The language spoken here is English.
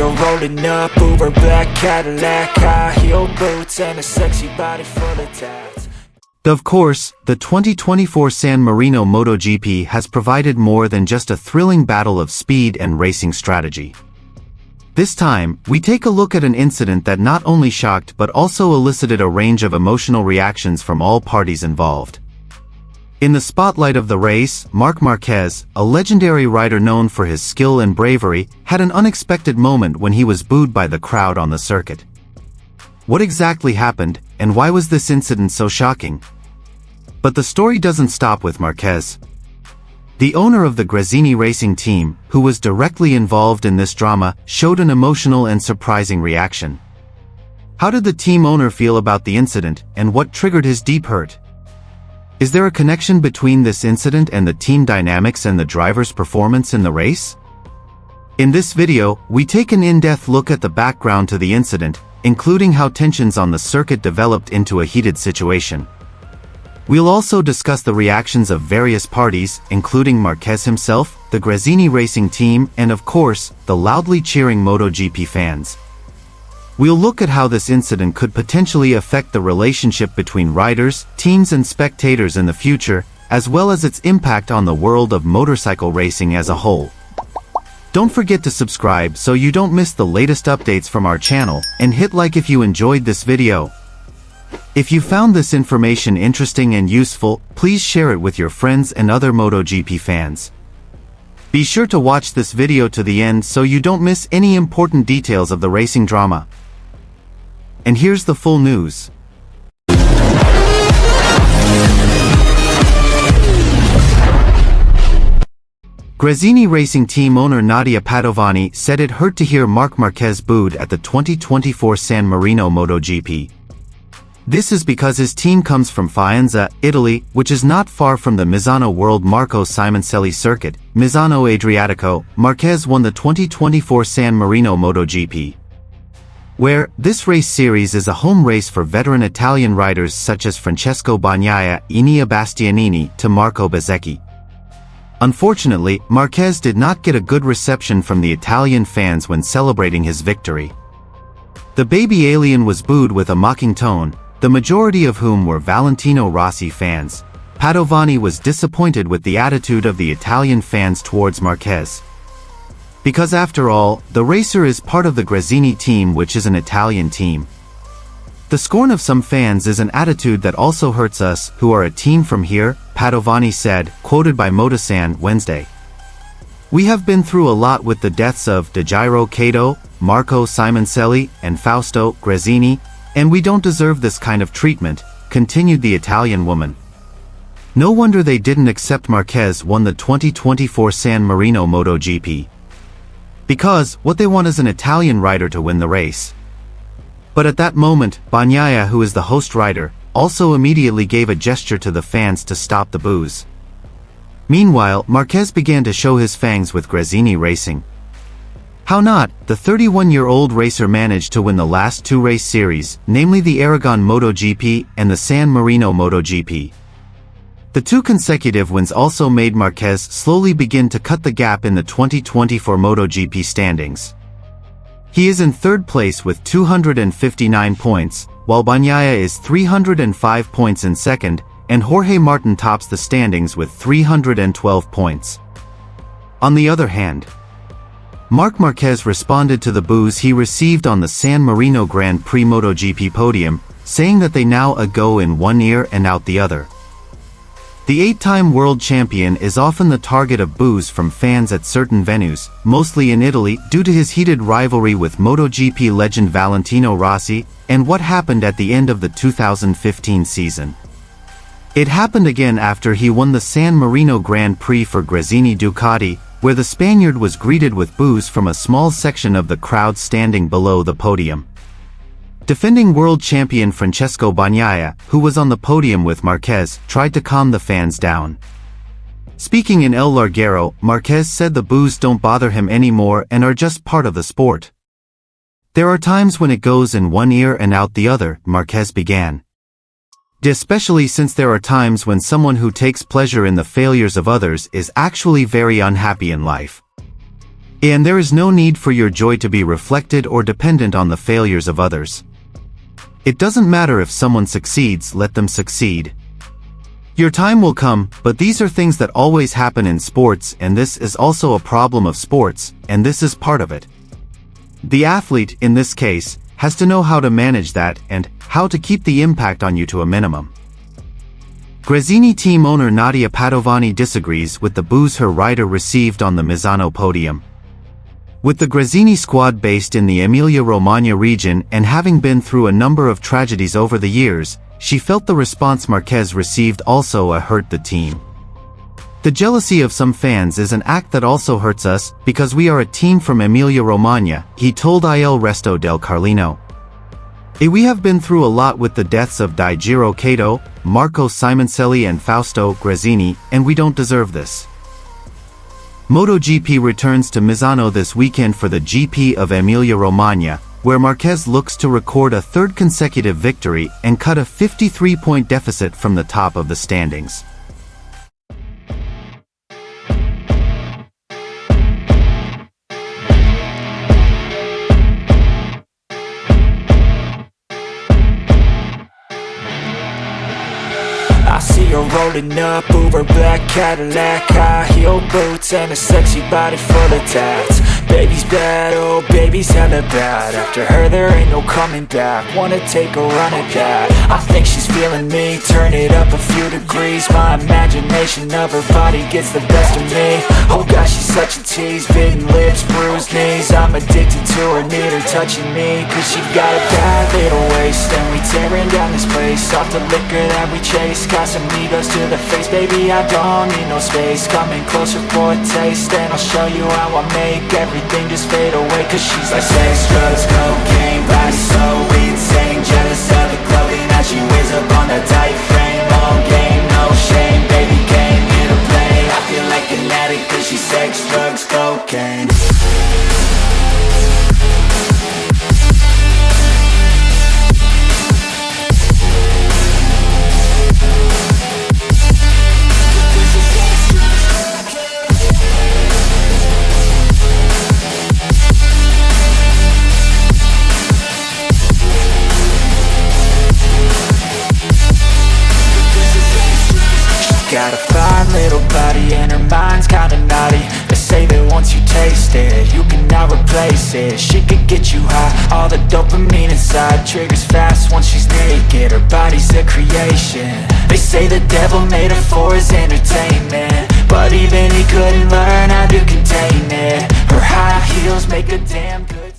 You're rolling up, Uber black Cadillac, high heel boots, and a sexy body full of tats. Of course, the 2024 San Marino MotoGP has provided more than just a thrilling battle of speed and racing strategy. This time, we take a look at an incident that not only shocked but also elicited a range of emotional reactions from all parties involved. In the spotlight of the race, Marc Marquez, a legendary rider known for his skill and bravery, had an unexpected moment when he was booed by the crowd on the circuit. What exactly happened, and why was this incident so shocking? But the story doesn't stop with Marquez. The owner of the Gresini racing team, who was directly involved in this drama, showed an emotional and surprising reaction. How did the team owner feel about the incident, and what triggered his deep hurt? Is there a connection between this incident and the team dynamics and the driver's performance in the race? In this video, we take an in-depth look at the background to the incident, including how tensions on the circuit developed into a heated situation. We'll also discuss the reactions of various parties, including Marquez himself, the Gresini racing team, and of course, the loudly cheering MotoGP fans. We'll look at how this incident could potentially affect the relationship between riders, teams and spectators in the future, as well as its impact on the world of motorcycle racing as a whole. Don't forget to subscribe so you don't miss the latest updates from our channel, and hit like if you enjoyed this video. If you found this information interesting and useful, please share it with your friends and other MotoGP fans. Be sure to watch this video to the end so you don't miss any important details of the racing drama. And here's the full news. Gresini racing team owner Nadia Padovani said it hurt to hear Marc Marquez booed at the 2024 San Marino MotoGP. This is because his team comes from Faenza, Italy, which is not far from the Misano World Marco Simoncelli circuit, Misano Adriatico. Marquez won the 2024 San Marino MotoGP, where this race series is a home race for veteran Italian riders such as Francesco Bagnaia, Enea Bastianini, to Marco Bezzecchi. Unfortunately, Marquez did not get a good reception from the Italian fans when celebrating his victory. The baby alien was booed with a mocking tone, the majority of whom were Valentino Rossi fans. Padovani was disappointed with the attitude of the Italian fans towards Marquez. Because after all, the racer is part of the Gresini team, which is an Italian team. The scorn of some fans is an attitude that also hurts us, who are a team from here, Padovani said, quoted by Motosan Wednesday. We have been through a lot with the deaths of De Giro Cato, Marco Simoncelli, and Fausto Gresini, and we don't deserve this kind of treatment, continued the Italian woman. No wonder they didn't accept Marquez won the 2024 San Marino MotoGP. Because, what they want is an Italian rider to win the race. But at that moment, Bagnaia, who is the host rider, also immediately gave a gesture to the fans to stop the boos. Meanwhile, Marquez began to show his fangs with Gresini racing. How not, the 31-year-old racer managed to win the last two race series, namely the Aragon MotoGP and the San Marino MotoGP. The two consecutive wins also made Marquez slowly begin to cut the gap in the 2024 MotoGP standings. He is in third place with 259 points, while Bagnaia is 305 points in second, and Jorge Martin tops the standings with 312 points. On the other hand, Marc Marquez responded to the boos he received on the San Marino Grand Prix MotoGP podium, saying that they now go in one ear and out the other. The eight-time world champion is often the target of boos from fans at certain venues, mostly in Italy, due to his heated rivalry with MotoGP legend Valentino Rossi, and what happened at the end of the 2015 season. It happened again after he won the San Marino Grand Prix for Gresini Ducati, where the Spaniard was greeted with boos from a small section of the crowd standing below the podium. Defending world champion Francesco Bagnaia, who was on the podium with Marquez, tried to calm the fans down. Speaking in El Larguero, Marquez said the boos don't bother him anymore and are just part of the sport. There are times when it goes in one ear and out the other, Marquez began. Especially since there are times when someone who takes pleasure in the failures of others is actually very unhappy in life. And there is no need for your joy to be reflected or dependent on the failures of others. It doesn't matter if someone succeeds, let them succeed. Your time will come, but these are things that always happen in sports, and this is also a problem of sports, and this is part of it. The athlete, in this case, has to know how to manage that and how to keep the impact on you to a minimum. Gresini team owner Nadia Padovani disagrees with the boos her rider received on the Misano podium. With the Gresini squad based in the Emilia-Romagna region and having been through a number of tragedies over the years, she felt the response Marquez received also hurt the team. The jealousy of some fans is an act that also hurts us, because we are a team from Emilia-Romagna, he told Il Resto del Carlino. We have been through a lot with the deaths of Di Giro Cato, Marco Simoncelli and Fausto Gresini, and we don't deserve this. MotoGP returns to Misano this weekend for the GP of Emilia-Romagna, where Marquez looks to record a third consecutive victory and cut a 53-point deficit from the top of the standings. I see her rolling up, Uber black Cadillac, high heel boots and a sexy body full of tats. Baby's bad, oh baby's hella bad. After her there ain't no coming back. Wanna take a run at that. I think she's feeling me, turn it up a few degrees. My imagination of her body gets the best of me. Oh gosh, she's such a tease, bitten lips, bruised knees. I'm addicted to her, need her touching me, cause she got a bad little waist. And we tearing down this place, off the liquor that we chase. Casamigos to the face, baby I don't need no space. Coming closer for a taste, and I'll show you how I make everything just fade away. Cause she's like sex, drugs, cocaine, body so insane. Jealous of the clothing that she wears up on that tight frame. All game, no shame, baby came here to play. I feel like an addict cause she's sex, drugs, cocaine. Got a fine little body and her mind's kinda naughty. They say that once you taste it, you cannot replace it. She could get you high, all the dopamine inside triggers fast once she's naked. Her body's a creation. They say the devil made her for his entertainment, but even he couldn't learn how to contain it. Her high heels make a damn good